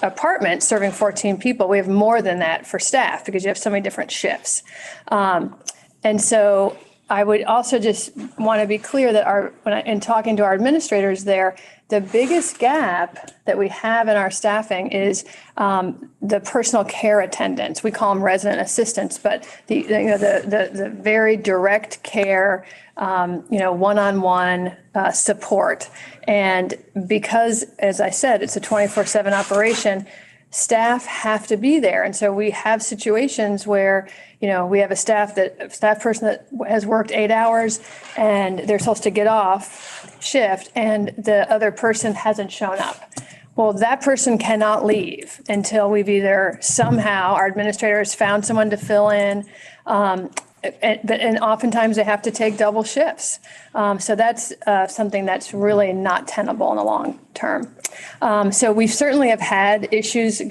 apartment serving 14 people, we have more than that for staff because you have so many different shifts. And so I would also just want to be clear that in talking to our administrators there, the biggest gap that we have in our staffing is the personal care attendants. We call them resident assistants, but the very direct care, one-on-one support. And because, as I said, it's a 24/7 operation, staff have to be there. And so we have situations where, we have a staff person that has worked 8 hours and they're supposed to get off shift and the other person hasn't shown up. Well, that person cannot leave until we've either somehow, our administrators found someone to fill in, and oftentimes they have to take double shifts. So that's something that's really not tenable in the long term. So we certainly have had issues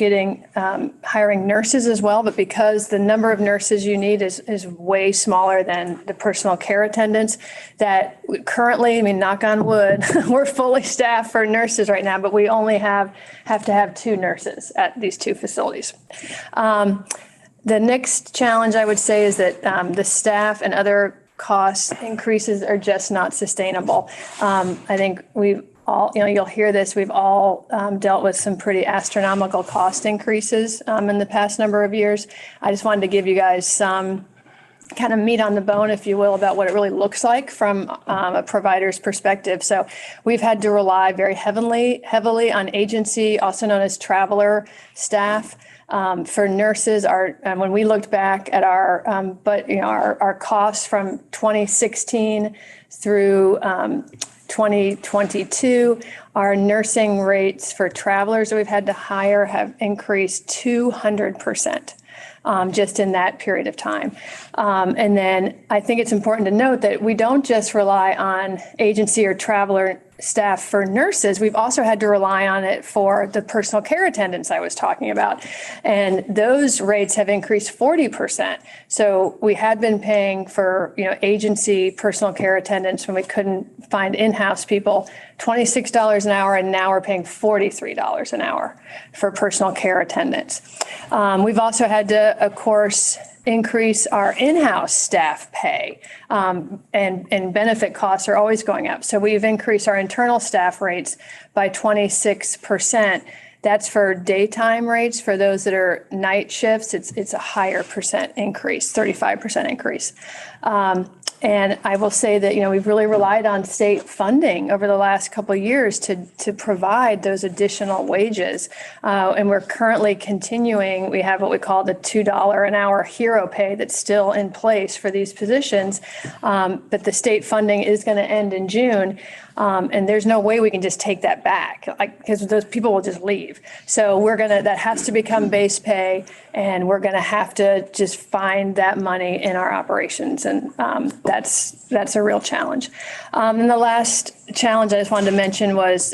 hiring nurses as well, but because the number of nurses you need is way smaller than the personal care attendants, that currently, knock on wood, we're fully staffed for nurses right now, but we only have to have 2 nurses at these 2 facilities. The next challenge I would say is that the staff and other cost increases are just not sustainable. I think we've all, you'll hear this, we've all dealt with some pretty astronomical cost increases in the past number of years. I just wanted to give you guys some kind of meat on the bone, if you will, about what it really looks like from a provider's perspective. So we've had to rely very heavily on agency, also known as traveler staff. For nurses, when we looked back at our costs from 2016 through 2022, our nursing rates for travelers that we've had to hire have increased 200%. Just in that period of time. And then I think it's important to note that we don't just rely on agency or traveler staff for nurses. We've also had to rely on it for the personal care attendants I was talking about. And those rates have increased 40%. So we had been paying for, agency personal care attendants when we couldn't find in-house people, $26 an hour, and now we're paying $43 an hour for personal care attendants. We've also had to, of course, increase our in-house staff pay, and benefit costs are always going up. So we've increased our internal staff rates by 26%. That's for daytime rates. For those that are night shifts, it's a higher percent increase, 35% increase. And I will say that, we've really relied on state funding over the last couple of years to provide those additional wages. And we're currently continuing, we have what we call the $2 an hour hero pay that's still in place for these positions. But the state funding is going to end in June. And there's no way we can just take that back, because those people will just leave. So that has to become base pay, and we're going to have to just find that money in our operations. And that's a real challenge. And the last challenge I just wanted to mention was,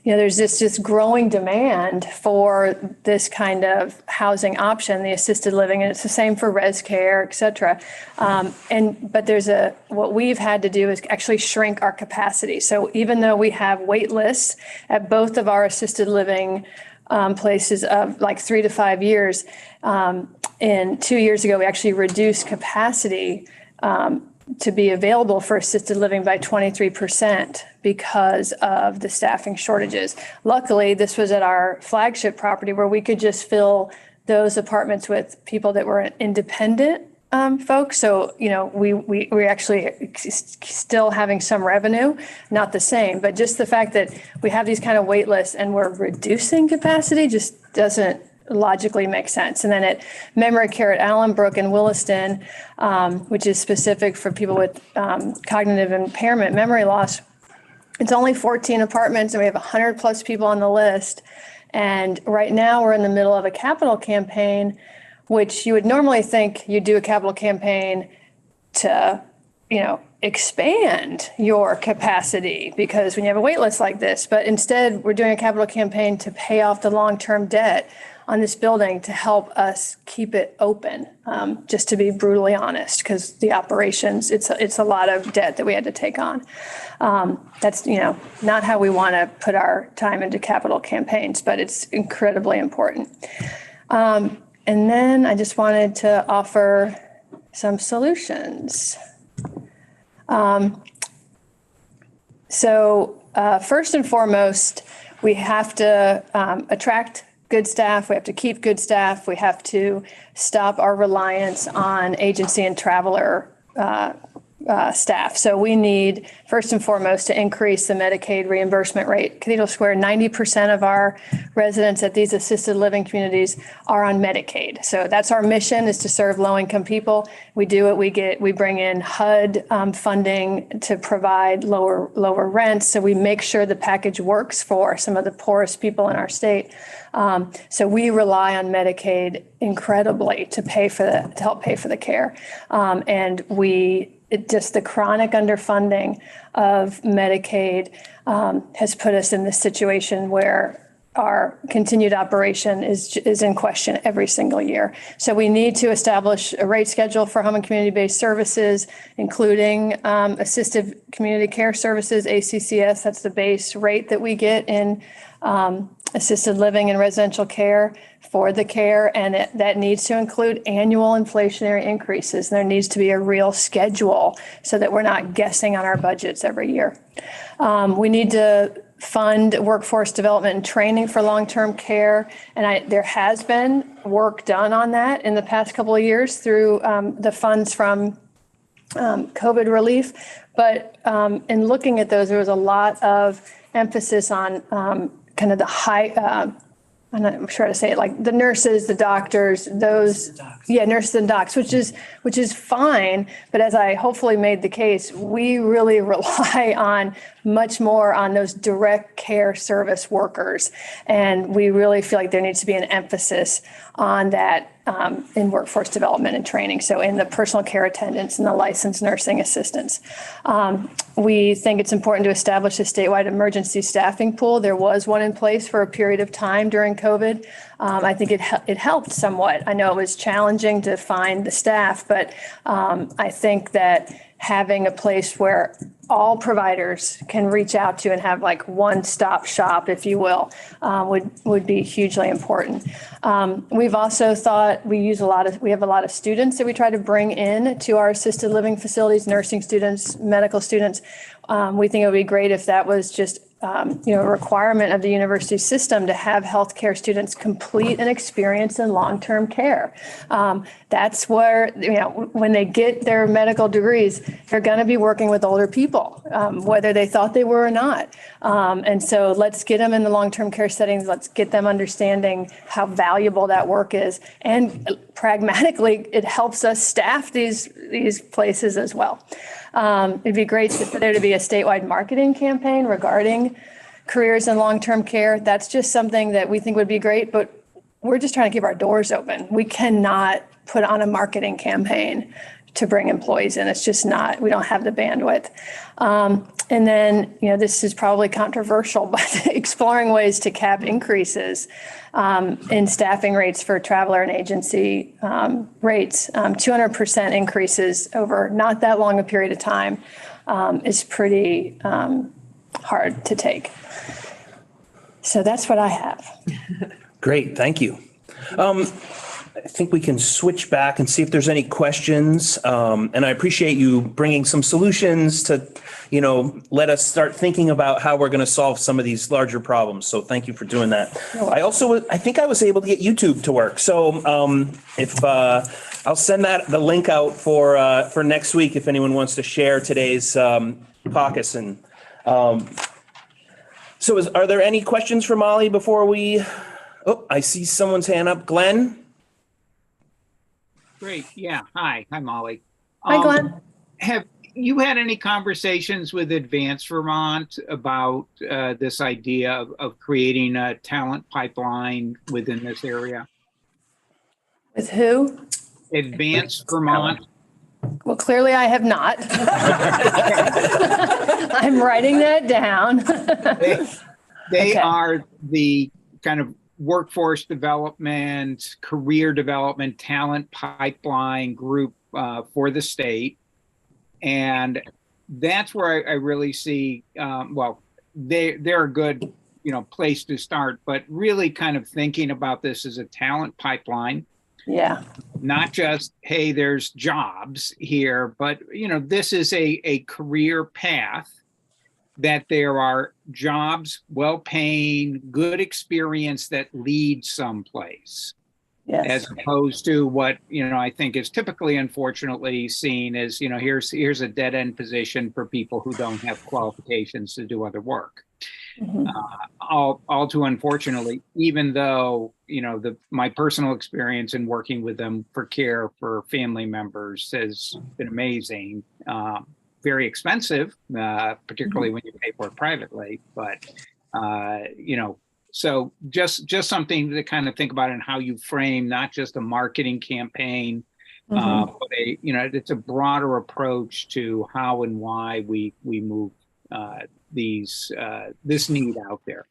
there's this growing demand for this kind of housing option, the assisted living, and it's the same for res care, et cetera. But what we've had to do is actually shrink our capacity. So even though we have wait lists at both of our assisted living places of like 3 to 5 years, and 2 years ago, we actually reduced capacity to be available for assisted living by 23% because of the staffing shortages. Luckily, this was at our flagship property where we could just fill those apartments with people that were independent folks. So, we're actually still having some revenue, not the same, but just the fact that we have these kind of wait lists and we're reducing capacity just doesn't logically makes sense. And then at memory care at Allenbrook and Williston, which is specific for people with cognitive impairment, memory loss, it's only 14 apartments and we have 100 plus people on the list. And right now we're in the middle of a capital campaign, which you would normally think you'd do a capital campaign to, expand your capacity, because when you have a wait list like this, but instead we're doing a capital campaign to pay off the long-term debt. on this building to help us keep it open, just to be brutally honest, because the operations, it's a lot of debt that we had to take on. That's, not how we want to put our time into capital campaigns, but it's incredibly important. And then I just wanted to offer some solutions. So first and foremost, we have to attract good staff. We have to keep good staff. We have to stop our reliance on agency and traveler staff. So we need, first and foremost, to increase the Medicaid reimbursement rate. Cathedral Square, 90% of our residents at these assisted living communities are on Medicaid. So that's our mission, is to serve low-income people. We do it. We bring in HUD funding to provide lower rents. So we make sure the package works for some of the poorest people in our state. So we rely on Medicaid incredibly to help pay for the care. And just the chronic underfunding of Medicaid has put us in this situation where our continued operation is in question every single year. So we need to establish a rate schedule for home and community-based services, including assisted community care services, ACCS. That's the base rate that we get in assisted living and residential care for the care, and that needs to include annual inflationary increases. And there needs to be a real schedule so that we're not guessing on our budgets every year. We need to fund workforce development and training for long-term care, and there has been work done on that in the past couple of years through the funds from COVID relief. But in looking at those, there was a lot of emphasis on kind of the high, I'm not sure how to say it, like the nurses, the doctors, nurses and docs, which is fine. But as I hopefully made the case, we really rely on much more on those direct care service workers. And we really feel like there needs to be an emphasis on that in workforce development and training. So in the personal care attendants and the licensed nursing assistants. We think it's important to establish a statewide emergency staffing pool. There was one in place for a period of time during COVID. I think it helped somewhat. I know it was challenging to find the staff, but I think that having a place where all providers can reach out to and have like one-stop shop, if you will, would be hugely important. We've also thought we have a lot of students that we try to bring in to our assisted living facilities, nursing students, medical students. We think it would be great if that was just a requirement of the university system to have healthcare students complete an experience in long-term care. That's where, when they get their medical degrees, they're going to be working with older people, whether they thought they were or not. And so let's get them in the long-term care settings. Let's get them understanding how valuable that work is. And pragmatically, it helps us staff these places as well. It'd be great for there to be a statewide marketing campaign regarding careers in long-term care. That's just something that we think would be great, but we're just trying to keep our doors open. We cannot put on a marketing campaign to bring employees in. It's just not, we don't have the bandwidth. And then, this is probably controversial, but exploring ways to cap increases in staffing rates for traveler and agency rates. 200% increases over not that long a period of time is pretty hard to take. So that's what I have. Great, thank you. I think we can switch back and see if there's any questions. And I appreciate you bringing some solutions to, let us start thinking about how we're going to solve some of these larger problems. So thank you for doing that. I think I was able to get YouTube to work. So if I'll send the link out for next week if anyone wants to share today's caucus. And are there any questions for Molly before we? Oh, I see someone's hand up. Glenn. Great. Yeah. Hi, Molly. Hi, Glenn. Have you had any conversations with Advance Vermont about this idea of creating a talent pipeline within this area? With who? Advance Vermont. Well, clearly I have not. I'm writing that down. They are the kind of workforce development, career development, talent pipeline group for the state. And that's where I really see, well, they're a good, place to start, but really kind of thinking about this as a talent pipeline. Yeah. Not just, hey, there's jobs here, but, this is a career path that there are jobs, well-paying, good experience that lead someplace. Yes. As opposed to what, I think is typically, unfortunately, seen as, here's a dead-end position for people who don't have qualifications to do other work. Mhm. All too unfortunately, even though, my personal experience in working with them for care for family members has been amazing. Very expensive, particularly when you pay for it privately, but, so just something to kind of think about and how you frame not just a marketing campaign, but it's a broader approach to how and why we move this need out there.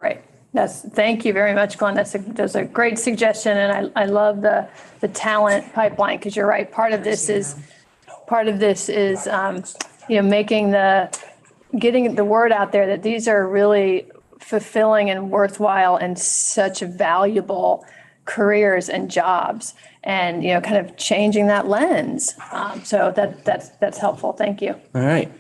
Right. Thank you very much, Glenn. That's a great suggestion, and I love the talent pipeline, because you're right. Part of this is getting the word out there that these are really fulfilling and worthwhile and such valuable careers and jobs, and kind of changing that lens. So that's helpful. Thank you. All right.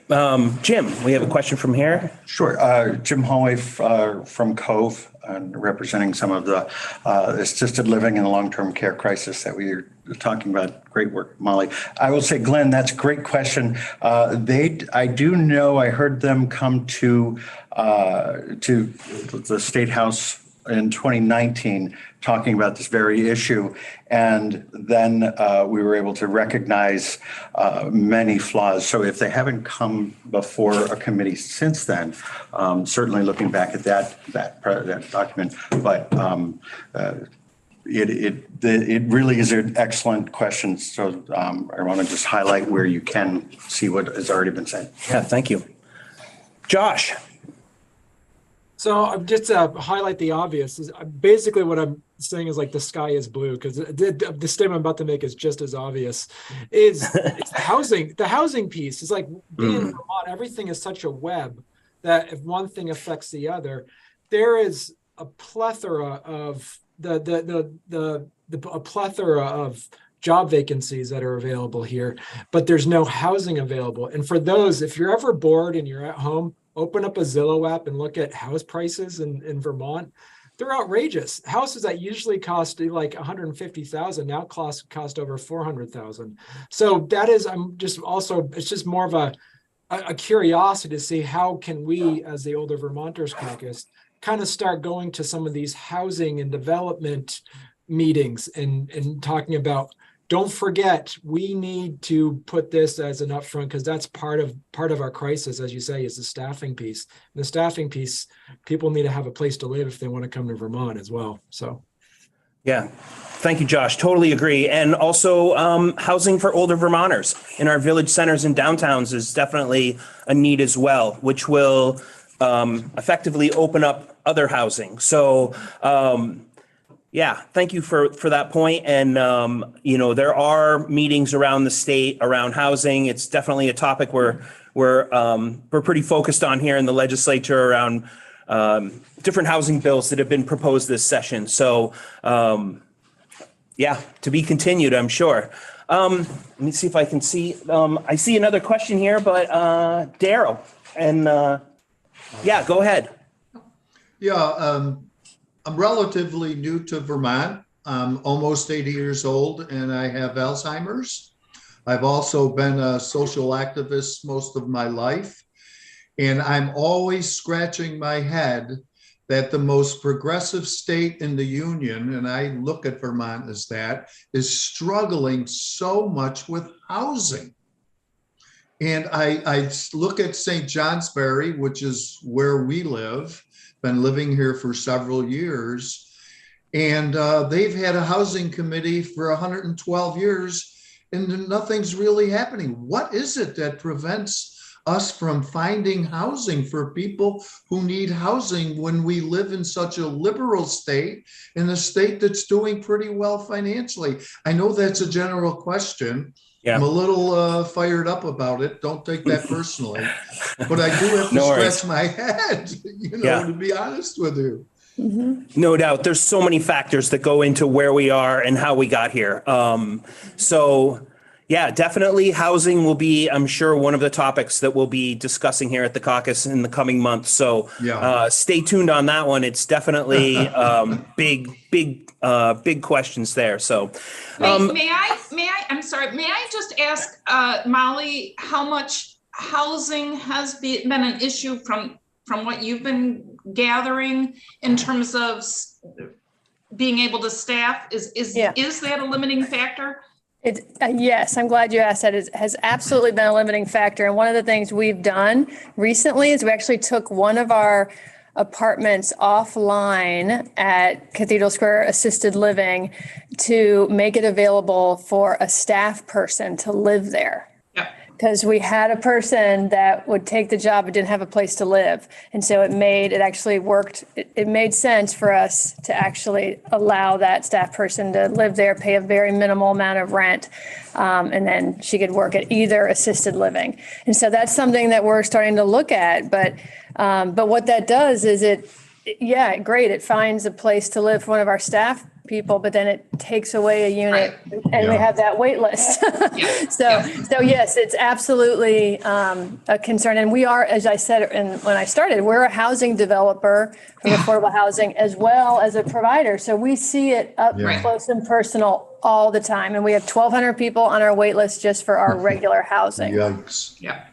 Jim, we have a question from here. Sure. Jim Holloway from Cove, representing some of the assisted living and long-term care crisis that we are talking about. Great work, Molly. I will say, Glenn, that's a great question. I do know, I heard them come to the State House in 2019 talking about this very issue. And then we were able to recognize many flaws. So if they haven't come before a committee since then, certainly looking back at that document, but it really is an excellent question. So I want to just highlight where you can see what has already been said. Yeah, thank you. Josh. So just to highlight the obvious, basically what I'm saying is like the sky is blue, because the statement I'm about to make is just as obvious. It's the housing piece. Is like being in Vermont, everything is such a web that if one thing affects the other, there is a plethora of a plethora of job vacancies that are available here, but there's no housing available. And for those, if you're ever bored and you're at home, open up a Zillow app and look at house prices in Vermont. They're outrageous. Houses that usually cost like $150,000 now cost over $400,000. So that is, it's just more of a curiosity to see how can we, as the older Vermonters Caucus, kind of start going to some of these housing and development meetings and talking about, don't forget, we need to put this as an upfront, because that's part of our crisis, as you say, is the staffing piece. And the staffing piece, people need to have a place to live if they want to come to Vermont as well. So, yeah, thank you, Josh. Totally agree. And also, housing for older Vermonters in our village centers and downtowns is definitely a need as well, which will effectively open up other housing. So, yeah, thank you for that point. And, there are meetings around the state around housing. It's definitely a topic we're pretty focused on here in the legislature around different housing bills that have been proposed this session. So, yeah, to be continued, I'm sure. Let me see if I can see. I see another question here, but Daryl, and yeah, go ahead. Yeah. I'm relatively new to Vermont. I'm almost 80 years old and I have Alzheimer's. I've also been a social activist most of my life. And I'm always scratching my head that the most progressive state in the union, and I look at Vermont as that, is struggling so much with housing. And I look at St. Johnsbury, which is where we live, been living here for several years, and they've had a housing committee for 112 years and nothing's really happening. What is it that prevents us from finding housing for people who need housing when we live in such a liberal state, in a state that's doing pretty well financially? I know that's a general question. Yeah. I'm a little fired up about it. Don't take that personally, but I do have to No worries. scratch my head, Yeah. to be honest with you. No doubt. There's so many factors that go into where we are and how we got here. So yeah, definitely housing will be, I'm sure, one of the topics that we'll be discussing here at the caucus in the coming months. So stay tuned on that one. It's definitely big questions there. So I'm sorry, may I just ask Molly how much housing has been an issue from what you've been gathering in terms of being able to staff? Is that a limiting factor? Yes, I'm glad you asked that. It has absolutely been a limiting factor. And one of the things we've done recently is we actually took one of our apartments offline at Cathedral Square Assisted Living to make it available for a staff person to live there. Because we had a person that would take the job but didn't have a place to live. And so it actually worked. It made sense for us to actually allow that staff person to live there, pay a very minimal amount of rent. And then she could work at either assisted living. And so that's something that we're starting to look at. But what that does is great. It finds a place to live for one of our staff people, but then it takes away a unit and we have that wait list. So yes, it's absolutely a concern. And we are, as I said, when I started, we're a housing developer for affordable housing as well as a provider. So we see it up close and personal all the time. And we have 1,200 people on our wait list just for our regular housing. Yikes. Yeah.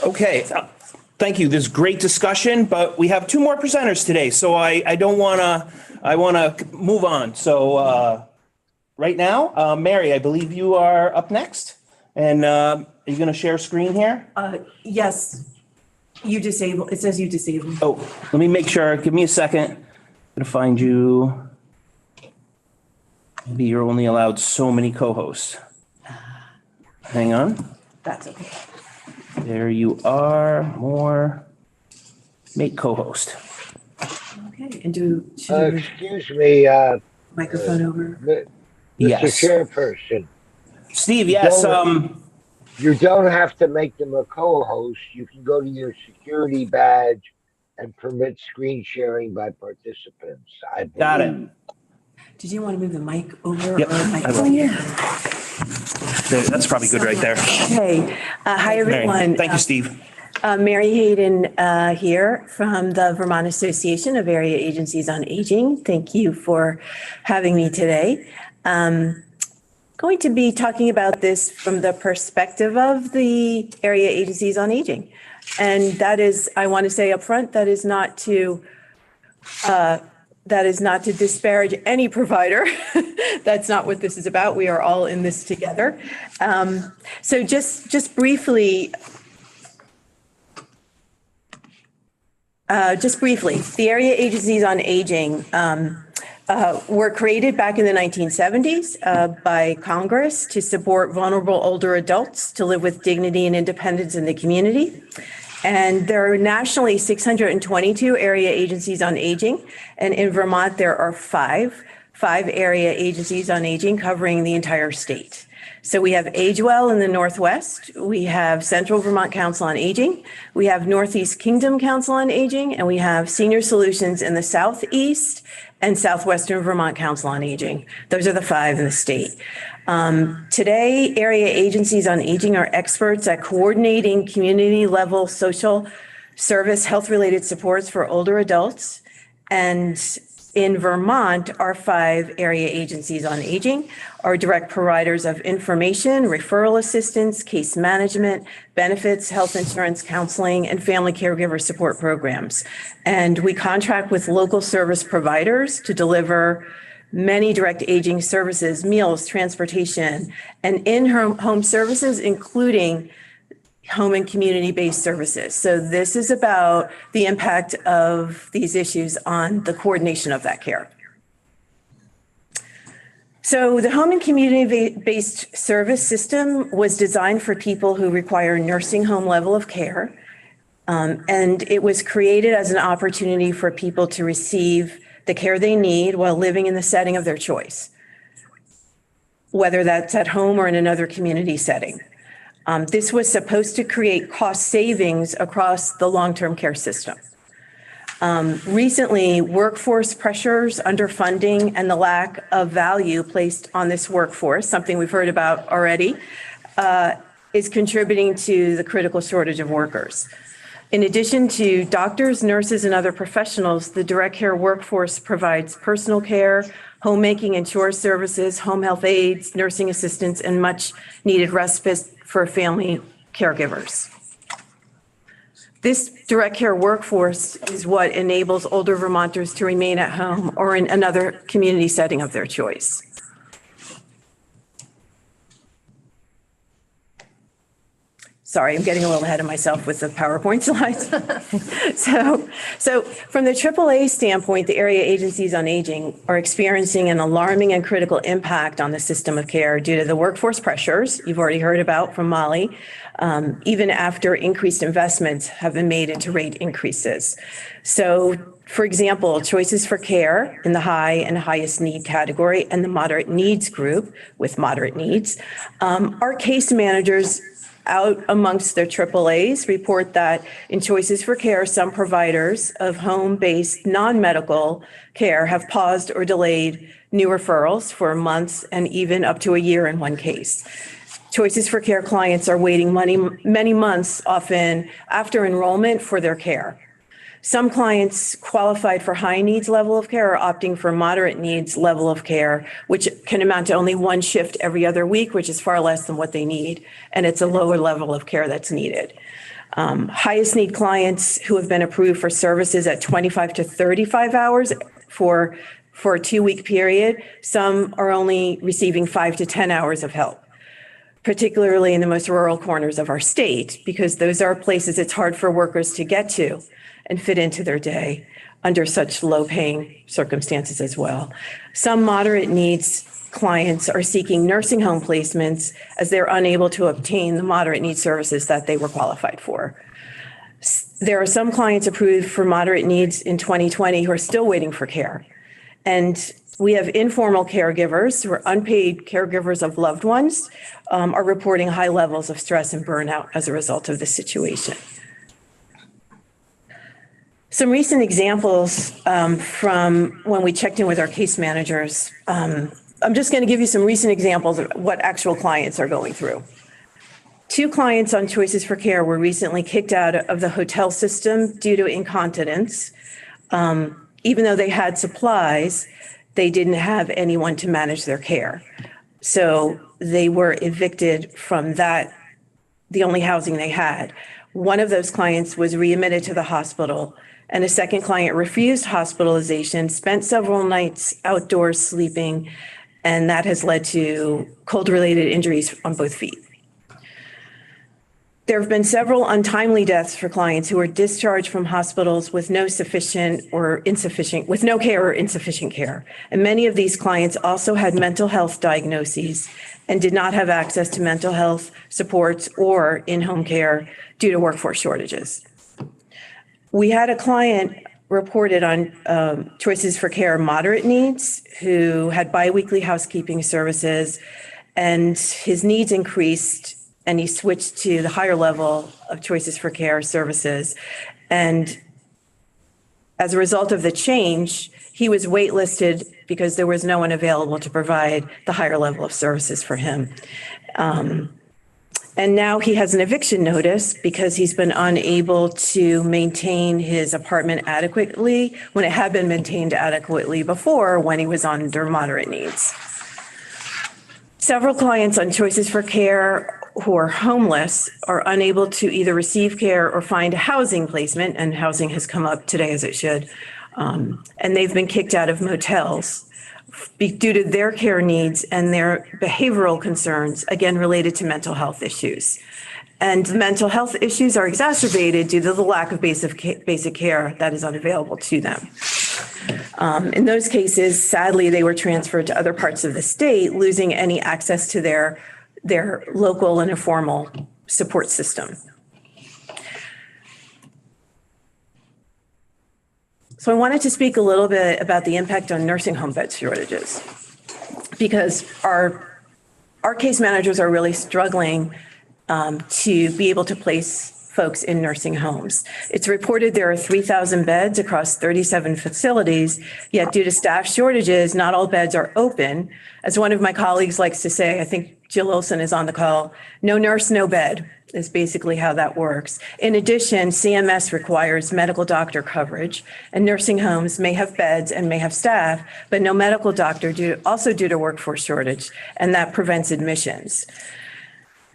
okay. Thank you. This great discussion, but we have two more presenters today. So I want to move on. So right now, Mary, I believe you are up next. And are you going to share screen here? Yes. It says you disable. Oh, let me make sure. Give me a second. I'm going to find you. Maybe you're only allowed so many co-hosts. Hang on. That's okay. There you are. More. Make co-host. Okay. And excuse me, microphone over. Mr. Yes. Chairperson. Steve, yes. You don't have to make them a co-host. You can go to your security badge and permit screen sharing by participants. I believe. Got it. Did you want to move the mic over? Yep, I will. That's probably good right there. Okay. Hi, everyone. Mary, thank you, Steve. Mary Hayden here from the Vermont Association of Area Agencies on Aging. Thank you for having me today. Going to be talking about this from the perspective of the Area Agencies on Aging. And that is, I want to say up front, that is not to disparage any provider. That's not what this is about. We are all in this together. So just briefly, the Area Agencies on Aging were created back in the 1970s by Congress to support vulnerable older adults to live with dignity and independence in the community. And there are nationally 622 area agencies on aging. And in Vermont, there are five area agencies on aging covering the entire state. So we have AgeWell in the Northwest. We have Central Vermont Council on Aging. We have Northeast Kingdom Council on Aging. And we have Senior Solutions in the Southeast and Southwestern Vermont Council on Aging. Those are the five in the state. Today, area agencies on aging are experts at coordinating community-level social service health-related supports for older adults. And in Vermont, our five area agencies on aging are direct providers of information, referral assistance, case management, benefits, health insurance, counseling, and family caregiver support programs. And we contract with local service providers to deliver many direct aging services, meals, transportation, and in-home services, including home and community-based services. So this is about the impact of these issues on the coordination of that care. So the home and community-based service system was designed for people who require nursing home level of care. And it was created as an opportunity for people to receive the care they need while living in the setting of their choice, whether that's at home or in another community setting. This was supposed to create cost savings across the long-term care system. Recently, workforce pressures, underfunding, and the lack of value placed on this workforce, something we've heard about already, is contributing to the critical shortage of workers. In addition to doctors, nurses, and other professionals, the direct care workforce provides personal care, homemaking and chore services, home health aides, nursing assistants, and much needed respite for family caregivers. This direct care workforce is what enables older Vermonters to remain at home or in another community setting of their choice. Sorry, I'm getting a little ahead of myself with the PowerPoint slides. So from the AAA standpoint, the area agencies on aging are experiencing an alarming and critical impact on the system of care due to the workforce pressures you've already heard about from Molly, even after increased investments have been made into rate increases. So, for example, choices for care in the high and highest need category and the moderate needs group with moderate needs, our case managers out amongst their AAAs report that in choices for care, some providers of home-based non-medical care have paused or delayed new referrals for months and even up to a year in one case. Choices for care clients are waiting many months, often after enrollment, for their care. Some clients qualified for high needs level of care are opting for moderate needs level of care, which can amount to only one shift every other week, which is far less than what they need. And it's a lower level of care that's needed. Highest need clients who have been approved for services at 25 to 35 hours for a 2-week period, some are only receiving 5 to 10 hours of help, particularly in the most rural corners of our state, because those are places it's hard for workers to get to and fit into their day under such low-paying circumstances as well. Some moderate needs clients are seeking nursing home placements as they're unable to obtain the moderate needs services that they were qualified for. There are some clients approved for moderate needs in 2020 who are still waiting for care. And we have informal caregivers who are unpaid caregivers of loved ones are reporting high levels of stress and burnout as a result of this situation. Some recent examples from when we checked in with our case managers. I'm just going to give you some recent examples of what actual clients are going through. 2 clients on Choices for Care were recently kicked out of the hotel system due to incontinence. Even though they had supplies, they didn't have anyone to manage their care. So they were evicted from that, the only housing they had. One of those clients was readmitted to the hospital, and a second client refused hospitalization, spent several nights outdoors sleeping, and that has led to cold-related injuries on both feet. There have been several untimely deaths for clients who were discharged from hospitals with no care or insufficient care. And many of these clients also had mental health diagnoses and did not have access to mental health supports or in-home care due to workforce shortages. We had a client reported on Choices for Care moderate needs who had biweekly housekeeping services, and his needs increased and he switched to the higher level of Choices for Care services. And as a result of the change, he was waitlisted because there was no one available to provide the higher level of services for him. And now he has an eviction notice because he's been unable to maintain his apartment adequately when it had been maintained adequately before when he was under moderate needs. Several clients on Choices for Care who are homeless are unable to either receive care or find a housing placement, and housing has come up today as it should, and they've been kicked out of motels due to their care needs and their behavioral concerns, again, related to mental health issues. And the mental health issues are exacerbated due to the lack of basic care that is unavailable to them. In those cases, sadly, they were transferred to other parts of the state, losing any access to their local and informal support system. So I wanted to speak a little bit about the impact on nursing home bed shortages, because our case managers are really struggling to be able to place folks in nursing homes. It's reported there are 3,000 beds across 37 facilities, yet due to staff shortages, not all beds are open. As one of my colleagues likes to say, I think Jill Olson is on the call, no nurse, no bed is basically how that works. In addition, CMS requires medical doctor coverage, and nursing homes may have beds and may have staff, but no medical doctor also due to workforce shortage, and that prevents admissions.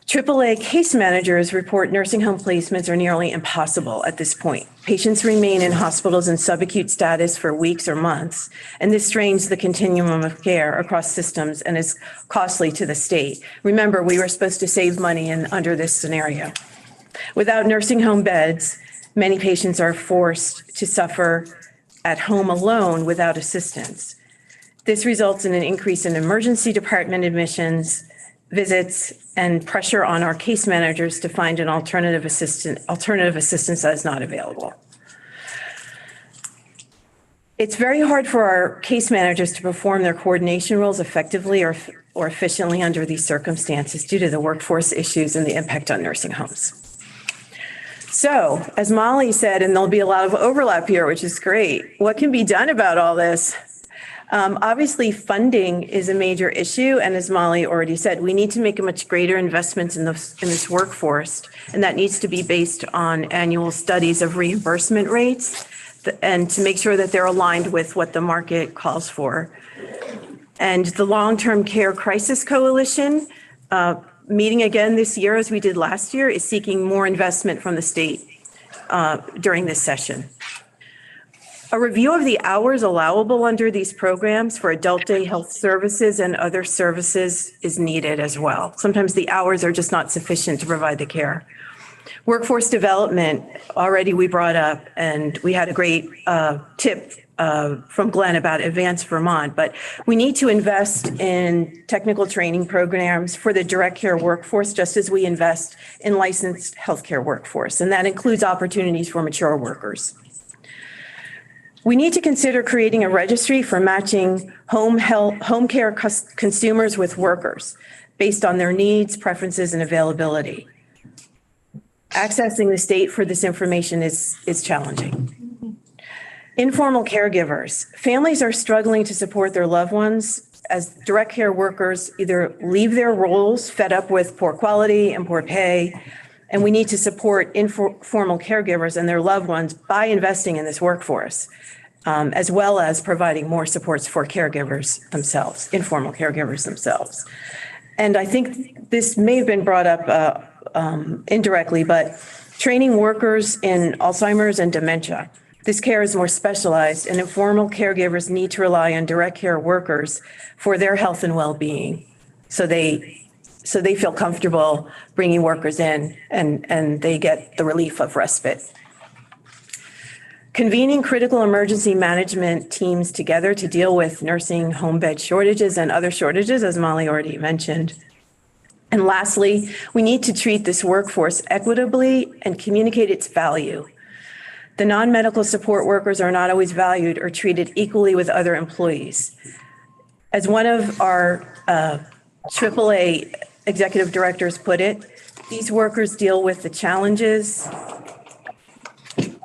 AAA case managers report nursing home placements are nearly impossible at this point. Patients remain in hospitals in subacute status for weeks or months, and this strains the continuum of care across systems and is costly to the state. Remember, we were supposed to save money under this scenario. Without nursing home beds, many patients are forced to suffer at home alone without assistance. This results in an increase in emergency department admissions, visits, and pressure on our case managers to find an alternative assistance that is not available. It's very hard for our case managers to perform their coordination roles effectively or efficiently under these circumstances due to the workforce issues and the impact on nursing homes. So, as Molly said, and there'll be a lot of overlap here, which is great, what can be done about all this? Obviously, funding is a major issue, and as Molly already said, we need to make a much greater investment in this workforce, and that needs to be based on annual studies of reimbursement rates, and to make sure that they're aligned with what the market calls for. And the Long-Term Care Crisis Coalition, meeting again this year as we did last year, is seeking more investment from the state during this session. A review of the hours allowable under these programs for adult day health services and other services is needed as well. Sometimes the hours are just not sufficient to provide the care. Workforce development, already we brought up, and we had a great tip from Glenn about Advance Vermont, but we need to invest in technical training programs for the direct care workforce, just as we invest in licensed healthcare workforce, and that includes opportunities for mature workers. We need to consider creating a registry for matching home care consumers with workers based on their needs, preferences, and availability. Accessing the state for this information is challenging. Informal caregivers. Families are struggling to support their loved ones as direct care workers either leave their roles fed up with poor quality and poor pay, and we need to support informal caregivers and their loved ones by investing in this workforce, as well as providing more supports for caregivers themselves, informal caregivers themselves. And I think this may have been brought up indirectly, but training workers in Alzheimer's and dementia. This care is more specialized, and informal caregivers need to rely on direct care workers for their health and well-being. So they feel comfortable bringing workers in and they get the relief of respite. Convening critical emergency management teams together to deal with nursing home bed shortages and other shortages, as Molly already mentioned. And lastly, we need to treat this workforce equitably and communicate its value. The non-medical support workers are not always valued or treated equally with other employees. As one of our AAA executive directors put it, these workers deal with the challenges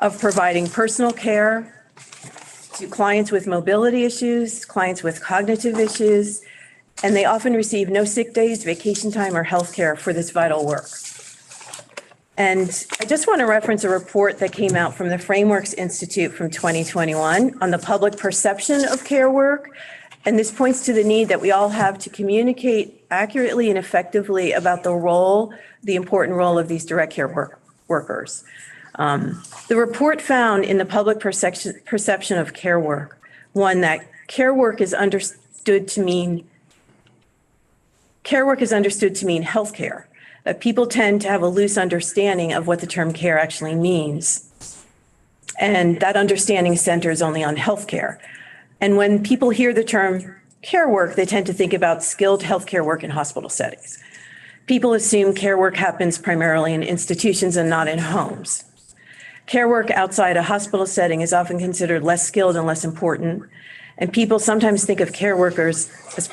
of providing personal care to clients with mobility issues, clients with cognitive issues, and they often receive no sick days, vacation time, or health care for this vital work. And I just want to reference a report that came out from the Frameworks Institute from 2021 on the public perception of care work. And this points to the need that we all have to communicate accurately and effectively about the important role of these direct care workers. The report found in the public perception of care work, one, that care work is understood to mean healthcare. That people tend to have a loose understanding of what the term care actually means. And that understanding centers only on healthcare. And when people hear the term care work, they tend to think about skilled healthcare work in hospital settings. People assume care work happens primarily in institutions and not in homes. Care work outside a hospital setting is often considered less skilled and less important. And people sometimes think of care workers as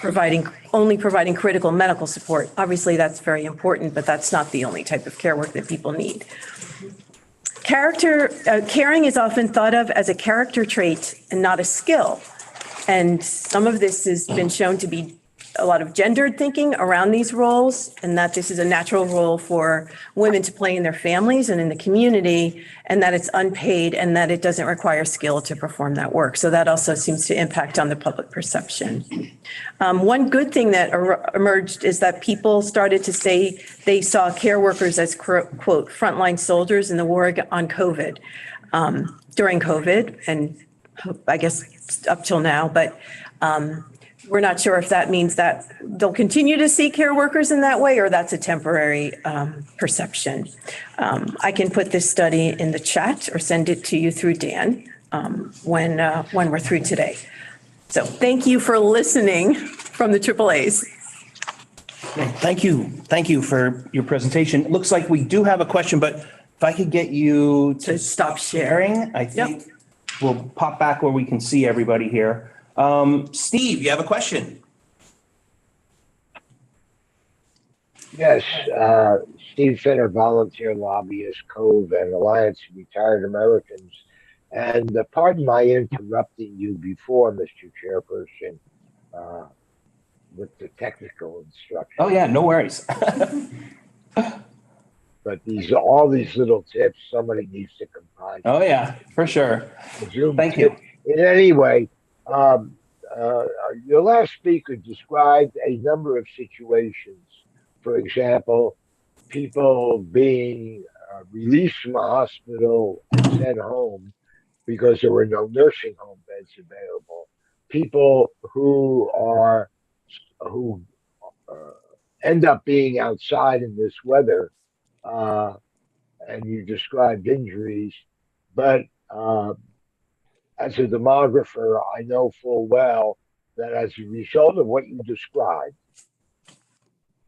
only providing critical medical support. Obviously, that's very important, but that's not the only type of care work that people need. Caring is often thought of as a character trait and not a skill. And some of this has been shown to be a lot of gendered thinking around these roles, and that this is a natural role for women to play in their families and in the community, and that it's unpaid and that it doesn't require skill to perform that work. So that also seems to impact on the public perception. One good thing that emerged is that people started to say they saw care workers as, quote, frontline soldiers in the war on COVID, during COVID, and I guess up till now, but we're not sure if that means that they'll continue to see care workers in that way, or that's a temporary perception. I can put this study in the chat or send it to you through Dan when we're through today. So thank you for listening from the AAAs. Thank you. Thank you for your presentation. It looks like we do have a question, but if I could get you to stop sharing, I think we'll pop back where we can see everybody here. Steve, you have a question? Yes, Steve Finner, volunteer lobbyist, Cove, and Alliance of Retired Americans. And pardon my interrupting you before, Mr. Chairperson, with the technical instructions. Oh yeah, no worries. But all these little tips, somebody needs to compile. Oh yeah, for sure. Thank you. In any way, your last speaker described a number of situations. For example, people being released from a hospital and sent home because there were no nursing home beds available. People who end up being outside in this weather, and you described injuries, but as a demographer, I know full well that as a result of what you described,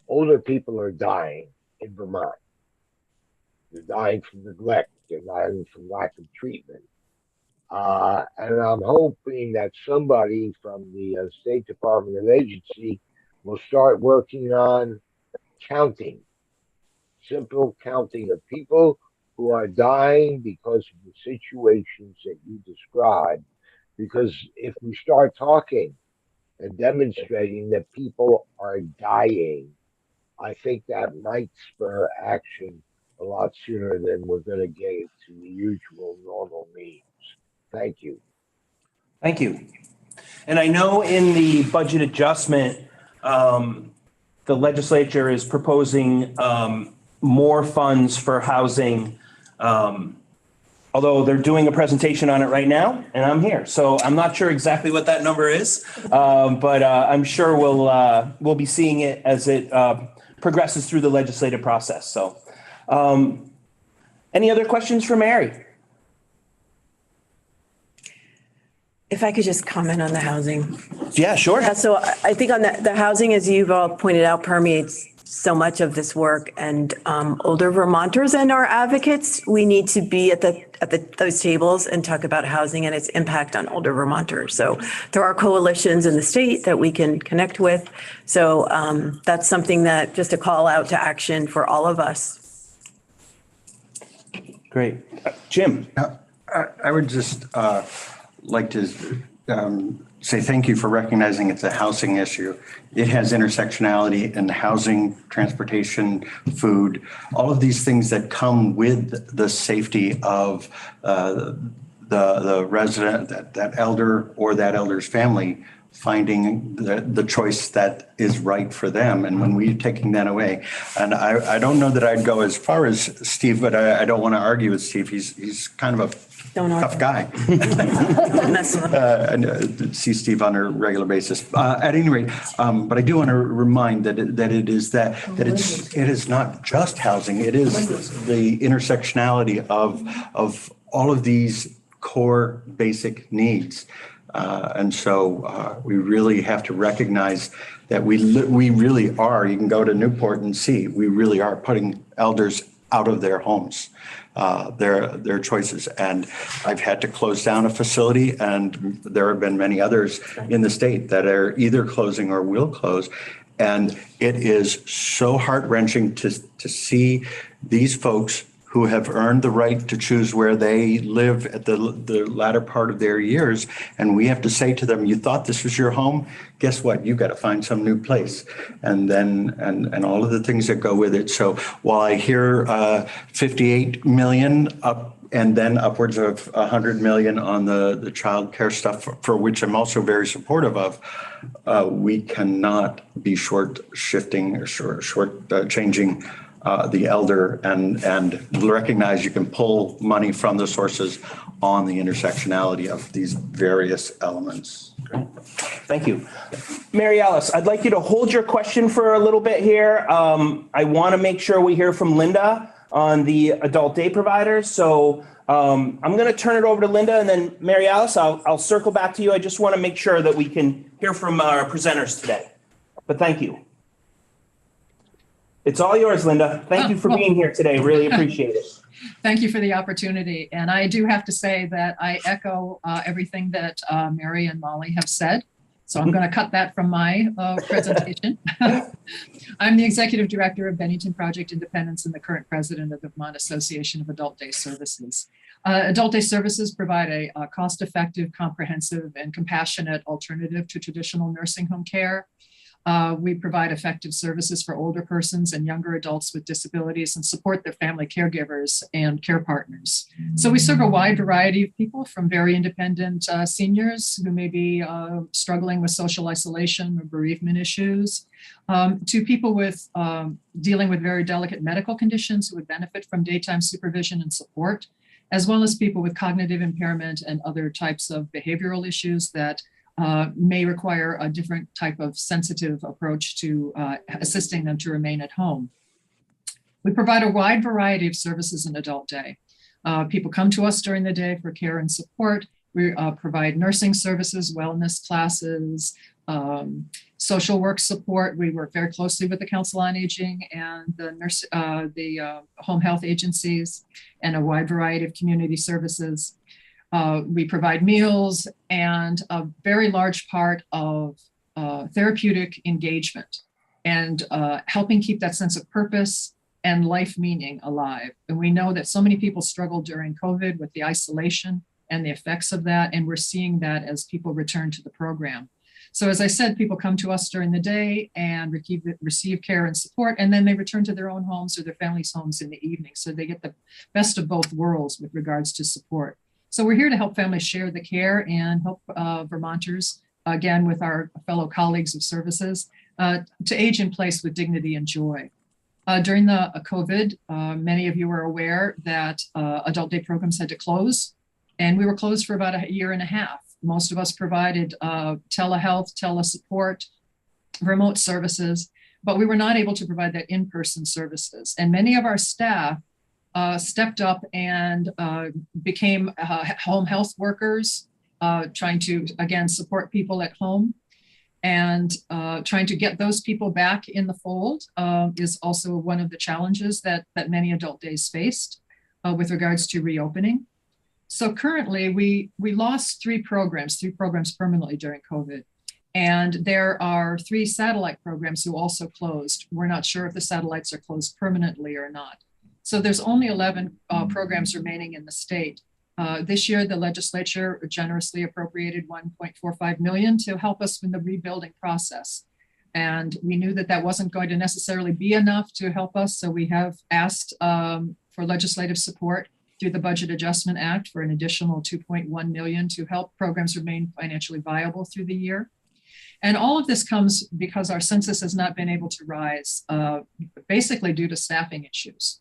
older people are dying in Vermont. They're dying from neglect. They're dying from lack of treatment. And I'm hoping that somebody from the State Department of Agency will start working on counting, simple counting of people who are dying because of the situations that you described. Because if we start talking and demonstrating that people are dying, I think that might spur action a lot sooner than we're going to get to the usual normal means. Thank you. Thank you. And I know in the budget adjustment, the legislature is proposing more funds for housing, although they're doing a presentation on it right now, and I'm here. So I'm not sure exactly what that number is, but I'm sure we'll be seeing it as it progresses through the legislative process. So any other questions for Mary? If I could just comment on the housing. Yeah, sure. So I think on the housing, as you've all pointed out, permeates so much of this work, and older Vermonters and our advocates, we need to be at those tables and talk about housing and its impact on older Vermonters. So there are coalitions in the state that we can connect with. So that's something that just a call out to action for all of us. Great. Jim. I would just like to say thank you for recognizing it's a housing issue. It has intersectionality in housing, transportation, food, all of these things that come with the safety of the resident, that elder or that elder's family, finding the choice that is right for them. And when we're taking that away, and I don't know that I'd go as far as Steve, but I don't want to argue with Steve. He's kind of a tough guy. I see Steve on a regular basis. At any rate, but I do want to remind that it is not just housing. It is the intersectionality of all of these core basic needs. And so we really have to recognize that we really are, you can go to Newport and see, we really are putting elders out of their homes, their choices. And I've had to close down a facility, and there have been many others in the state that are either closing or will close. And it is so heart-wrenching to see these folks who have earned the right to choose where they live at the latter part of their years. And we have to say to them, you thought this was your home? Guess what? You've got to find some new place. And then, and all of the things that go with it. So while I hear 58 million up and then upwards of 100 million on the child care stuff, for which I'm also very supportive of, we cannot be short-shifting or short-changing the elder and recognize you can pull money from the sources on the intersectionality of these various elements. Great. Thank you. Mary Alice, I'd like you to hold your question for a little bit here. I want to make sure we hear from Linda on the adult day providers. So I'm going to turn it over to Linda, and then Mary Alice, I'll circle back to you. I just want to make sure that we can hear from our presenters today. But thank you. It's all yours, Linda. Thank you for being here today. Really appreciate it. Thank you for the opportunity. And I do have to say that I echo everything that Mary and Molly have said. So I'm going to cut that from my presentation. I'm the Executive Director of Bennington Project Independence and the current President of the Vermont Association of Adult Day Services. Adult Day Services provide a cost-effective, comprehensive, and compassionate alternative to traditional nursing home care. We provide effective services for older persons and younger adults with disabilities and support their family caregivers and care partners. So we serve a wide variety of people, from very independent seniors who may be struggling with social isolation or bereavement issues, to people with dealing with very delicate medical conditions who would benefit from daytime supervision and support, as well as people with cognitive impairment and other types of behavioral issues that may require a different type of sensitive approach to assisting them to remain at home. We provide a wide variety of services in adult day. People come to us during the day for care and support. We provide nursing services, wellness classes, social work support. We work very closely with the Council on Aging and the home health agencies, and a wide variety of community services. We provide meals and a very large part of therapeutic engagement and helping keep that sense of purpose and life meaning alive. And we know that so many people struggled during COVID with the isolation and the effects of that. And we're seeing that as people return to the program. So as I said, people come to us during the day and receive care and support, and then they return to their own homes or their families' homes in the evening. So they get the best of both worlds with regards to support. So we're here to help families share the care and help Vermonters, again, with our fellow colleagues of services, to age in place with dignity and joy. During the COVID, many of you are aware that adult day programs had to close, and we were closed for about a year and a half. Most of us provided telehealth, telesupport, remote services, but we were not able to provide that in-person services. And many of our staff stepped up and became home health workers, trying to, again, support people at home. And trying to get those people back in the fold is also one of the challenges that many adult days faced with regards to reopening. So currently, we lost three programs permanently during COVID. And there are 3 satellite programs who also closed. We're not sure if the satellites are closed permanently or not. So there's only 11 programs remaining in the state. This year, the legislature generously appropriated $1.45 million to help us in the rebuilding process. And we knew that wasn't going to necessarily be enough to help us. So we have asked for legislative support through the Budget Adjustment Act for an additional $2.1 million to help programs remain financially viable through the year. And all of this comes because our census has not been able to rise, basically due to staffing issues.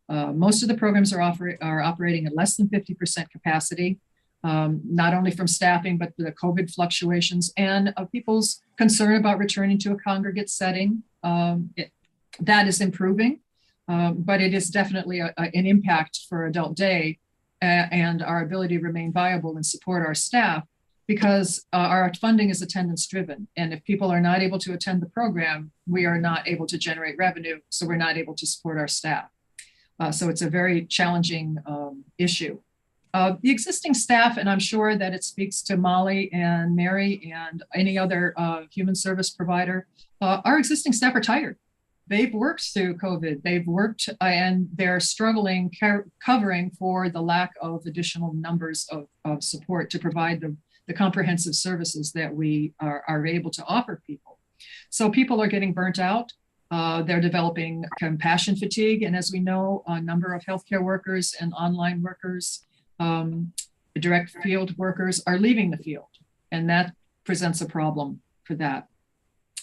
Most of the programs are operating at less than 50% capacity, not only from staffing, but the COVID fluctuations and people's concern about returning to a congregate setting. That is improving, but it is definitely an impact for adult day and our ability to remain viable and support our staff, because our funding is attendance driven. And if people are not able to attend the program, we are not able to generate revenue. So we're not able to support our staff. So it's a very challenging issue. The existing staff, and I'm sure that it speaks to Molly and Mary and any other human service provider, our existing staff are tired. They've worked through COVID. They've worked and they're struggling covering for the lack of additional numbers of support to provide the comprehensive services that we are able to offer people. So people are getting burnt out. They're developing compassion fatigue. And as we know, a number of healthcare workers and online workers, direct field workers are leaving the field. And that presents a problem for that.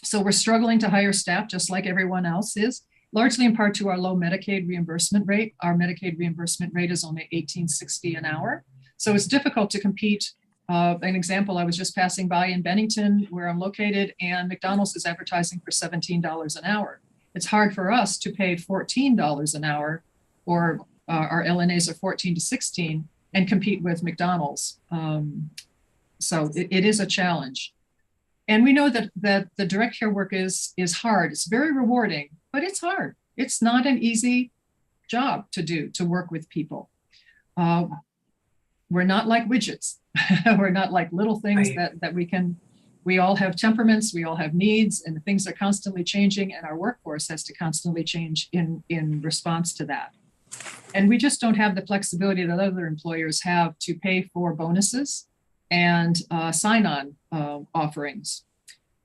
So we're struggling to hire staff just like everyone else is, largely in part to our low Medicaid reimbursement rate. Our Medicaid reimbursement rate is only $18.60 an hour. So it's difficult to compete. An example, I was just passing by in Bennington where I'm located, and McDonald's is advertising for $17 an hour. It's hard for us to pay $14 an hour, or our LNAs are 14 to 16, and compete with McDonald's. So it is a challenge. And we know that the direct care work is hard. It's very rewarding, but it's hard. It's not an easy job to do, to work with people. We're not like widgets. We're not like little things that we all have temperaments, we all have needs, and things are constantly changing, and our workforce has to constantly change in response to that. And we just don't have the flexibility that other employers have to pay for bonuses and sign-on offerings.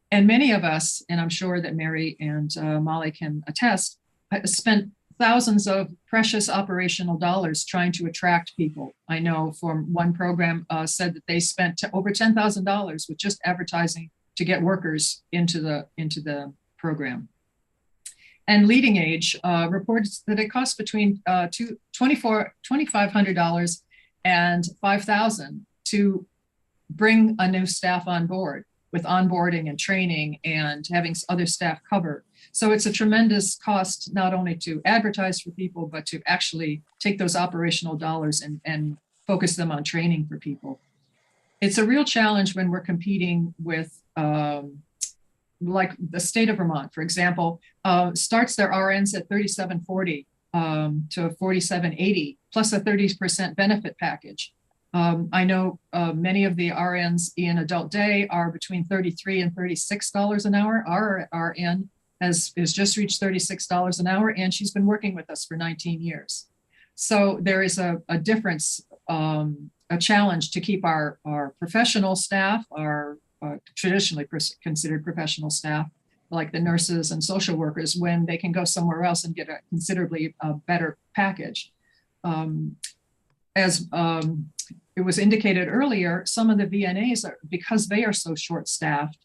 And many of us, and I'm sure that Mary and Molly can attest, spent thousands of precious operational dollars trying to attract people. I know from one program said that they spent over $10,000 with just advertising to get workers into the program. And Leading Age reports that it costs between $2,500 and $5,000 to bring a new staff on board, with onboarding and training and having other staff cover. So it's a tremendous cost, not only to advertise for people, but to actually take those operational dollars and focus them on training for people. It's a real challenge when we're competing with, like the state of Vermont, for example, starts their RNs at $37.40 to $47.80, plus a 30% benefit package. I know many of the RNs in adult day are between $33 and $36 an hour. Our RN has just reached $36 an hour, and she's been working with us for 19 years. So there is a difference, a challenge to keep our professional staff, our traditionally considered professional staff, like the nurses and social workers, when they can go somewhere else and get a considerably better package. As it was indicated earlier, some of the VNAs, because they are so short-staffed,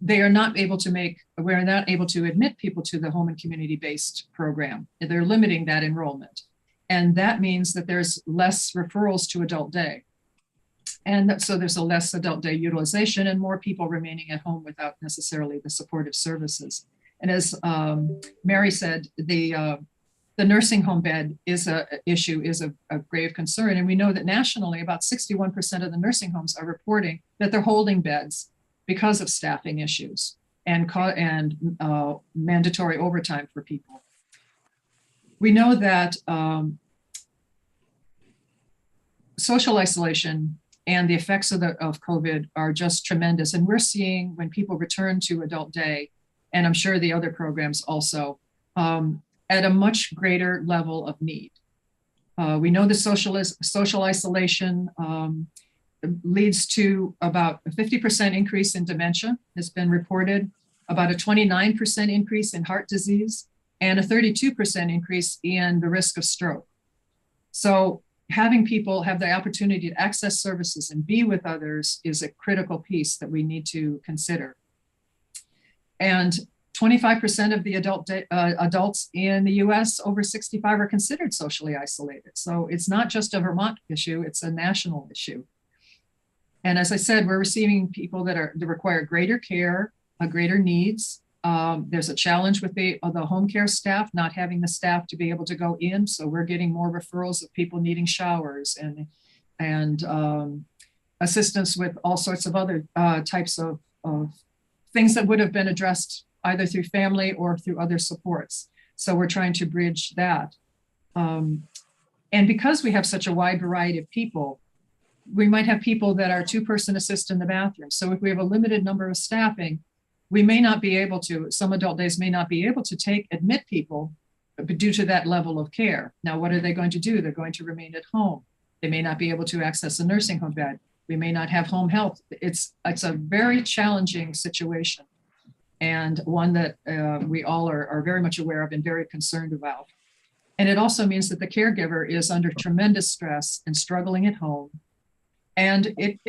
we're not able to admit people to the home and community-based program. They're limiting that enrollment. And that means that there's less referrals to adult day. And so there's a less adult day utilization and more people remaining at home without necessarily the supportive services. And as Mary said, the nursing home bed is a grave concern. And we know that nationally, about 61% of the nursing homes are reporting that they're holding beds because of staffing issues and mandatory overtime for people. We know that social isolation and the effects of COVID are just tremendous. And we're seeing when people return to adult day, and I'm sure the other programs also, at a much greater level of need. We know the social isolation leads to about a 50% increase in dementia has been reported, about a 29% increase in heart disease, and a 32% increase in the risk of stroke. So having people have the opportunity to access services and be with others is a critical piece that we need to consider. And 25% of the adults in the US over 65 are considered socially isolated. So it's not just a Vermont issue, it's a national issue. And as I said, we're receiving people that require greater care, greater needs, There's a challenge with the home care staff, not having the staff to be able to go in. So we're getting more referrals of people needing showers and assistance with all sorts of other types of things that would have been addressed either through family or through other supports. So we're trying to bridge that. And because we have such a wide variety of people, we might have people that are two-person assist in the bathroom. So if we have a limited number of staffing, we may not be able to, some adult days may not be able to admit people due to that level of care. Now, what are they going to do? They're going to remain at home. They may not be able to access a nursing home bed. We may not have home health. It's a very challenging situation, and one that we all are very much aware of and very concerned about. And it also means that the caregiver is under tremendous stress and struggling at home. And it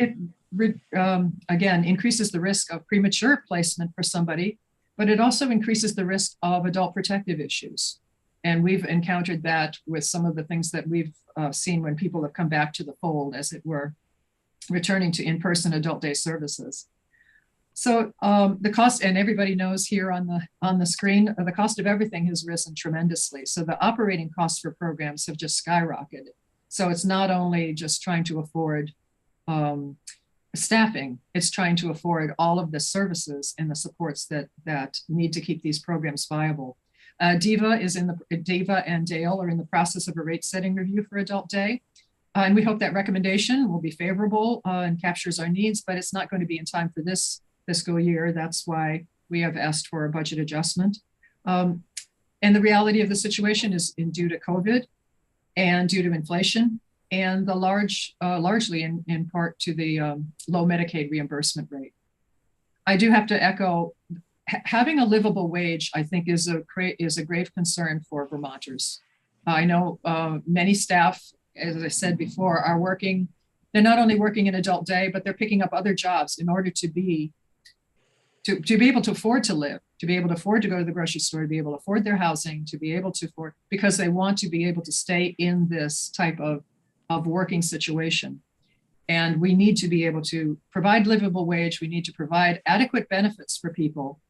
again, increases the risk of premature placement for somebody, but it also increases the risk of adult protective issues. And we've encountered that with some of the things that we've seen when people have come back to the fold, as it were, returning to in-person adult day services. So the cost, and everybody knows here on the screen, the cost of everything has risen tremendously. So the operating costs for programs have just skyrocketed. So it's not only just trying to afford staffing, it's trying to afford all of the services and the supports that need to keep these programs viable. DEVA and Dale are in the process of a rate setting review for adult day. And we hope that recommendation will be favorable and captures our needs, but it's not going to be in time for this fiscal year. That's why we have asked for a budget adjustment. And the reality of the situation is due to COVID and due to inflation, and the largely in part to the low Medicaid reimbursement rate. I do have to echo, having a livable wage, I think, is a grave concern for Vermonters. I know many staff, as I said before, are working. They're not only working in adult day, but they're picking up other jobs in order to be able to afford to live, to be able to afford to go to the grocery store, to be able to afford their housing, to be able to afford, because they want to be able to stay in this type of working situation. And we need to be able to provide livable wage. We need to provide adequate benefits for people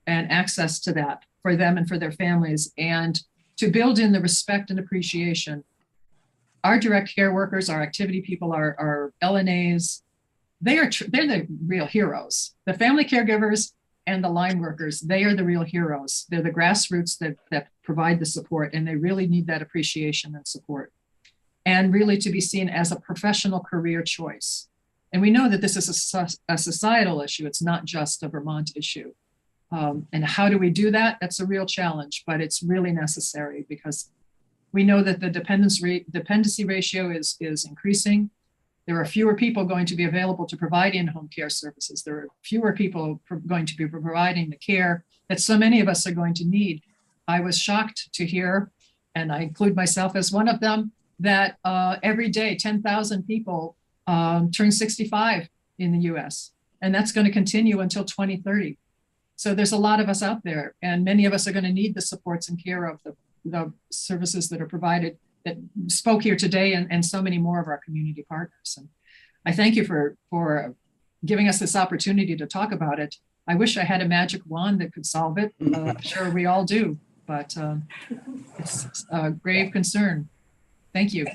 and access to that for them and for their families, and to build in the respect and appreciation. Our direct care workers, our activity people, our LNAs, they're the real heroes. The family caregivers and the line workers, they are the real heroes. They're the grassroots that provide the support, and they really need that appreciation and support. And really to be seen as a professional career choice. And we know that this is a societal issue. It's not just a Vermont issue. And how do we do that? That's a real challenge, but it's really necessary, because we know that the dependency ratio is increasing. There are fewer people going to be available to provide in-home care services. There are fewer people going to be providing the care that so many of us are going to need. I was shocked to hear, and I include myself as one of them, that every day 10,000 people turn 65 in the US, and that's going to continue until 2030. So there's a lot of us out there, and many of us are going to need the supports and care of the services that are provided, that spoke here today, and so many more of our community partners. And I thank you for giving us this opportunity to talk about it. I wish I had a magic wand that could solve it. I'm sure we all do, but it's a grave concern. Thank you.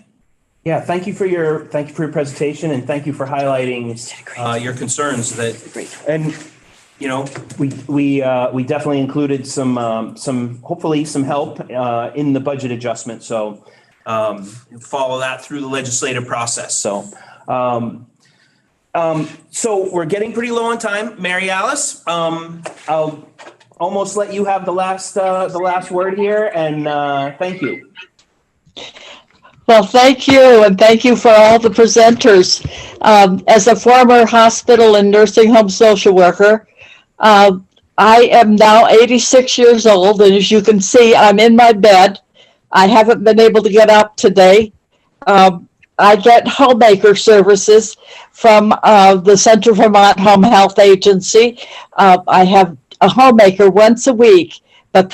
Yeah, thank you for your presentation, and thank you for highlighting your concerns. And you know, we definitely included some hopefully some help in the budget adjustment. So follow that through the legislative process. So so we're getting pretty low on time. Mary Alice, I'll almost let you have the last word here, and thank you. Well, thank you, and thank you for all the presenters. As a former hospital and nursing home social worker, I am now 86 years old, and as you can see, I'm in my bed. I haven't been able to get up today. I get homemaker services from the Central Vermont Home Health Agency. I have a homemaker once a week, but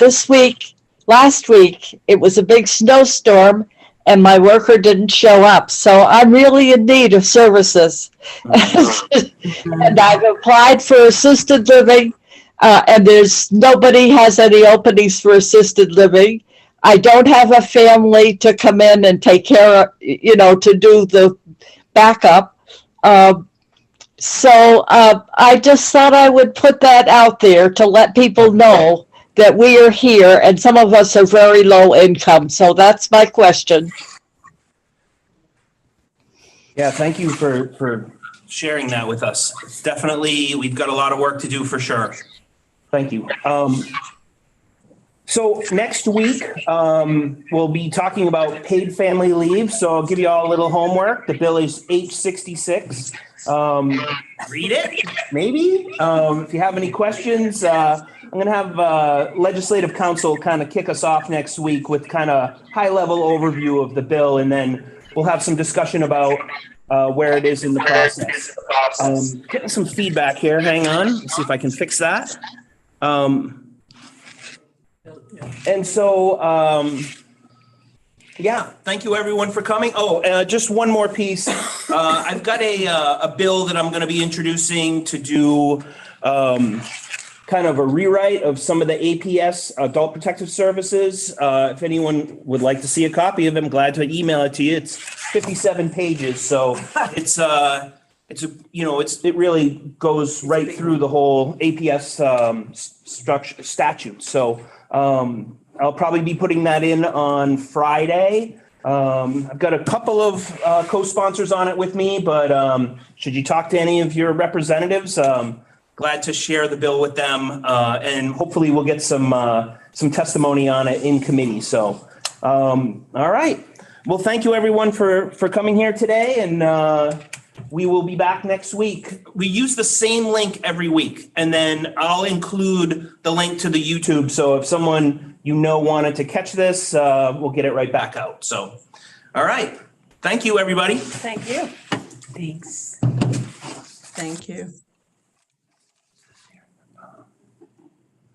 last week, it was a big snowstorm, and my worker didn't show up. So I'm really in need of services. And I've applied for assisted living and nobody has any openings for assisted living. I don't have a family to come in and take care of, to do the backup. So I just thought I would put that out there to let people know that we are here, and some of us are very low income. So that's my question. Yeah, thank you for sharing that with us. It's definitely, we've got a lot of work to do for sure. Thank you. So next week, we'll be talking about paid family leave. So I'll give you all a little homework. The bill is H66. Read it, maybe. If you have any questions, I'm going to have Legislative Counsel kind of kick us off next week with kind of high-level overview of the bill, and then we'll have some discussion about where it is in the process. Getting some feedback here. Hang on. Let's see if I can fix that. And so, yeah, thank you everyone for coming. Oh, just one more piece. I've got a bill that I'm going to be introducing to do kind of a rewrite of some of the APS, Adult Protective Services. If anyone would like to see a copy of it, I'm glad to email it to you. It's 57 pages, so it really goes right through the whole APS statute. So I'll probably be putting that in on Friday. I've got a couple of co-sponsors on it with me, but should you talk to any of your representatives, glad to share the bill with them, and hopefully we'll get some testimony on it in committee. So, all right. Well, thank you everyone for coming here today, and we will be back next week. We use the same link every week, and then I'll include the link to the YouTube. So if someone wanted to catch this, we'll get it right back out. So, all right. Thank you, everybody. Thank you. Thanks. Thank you.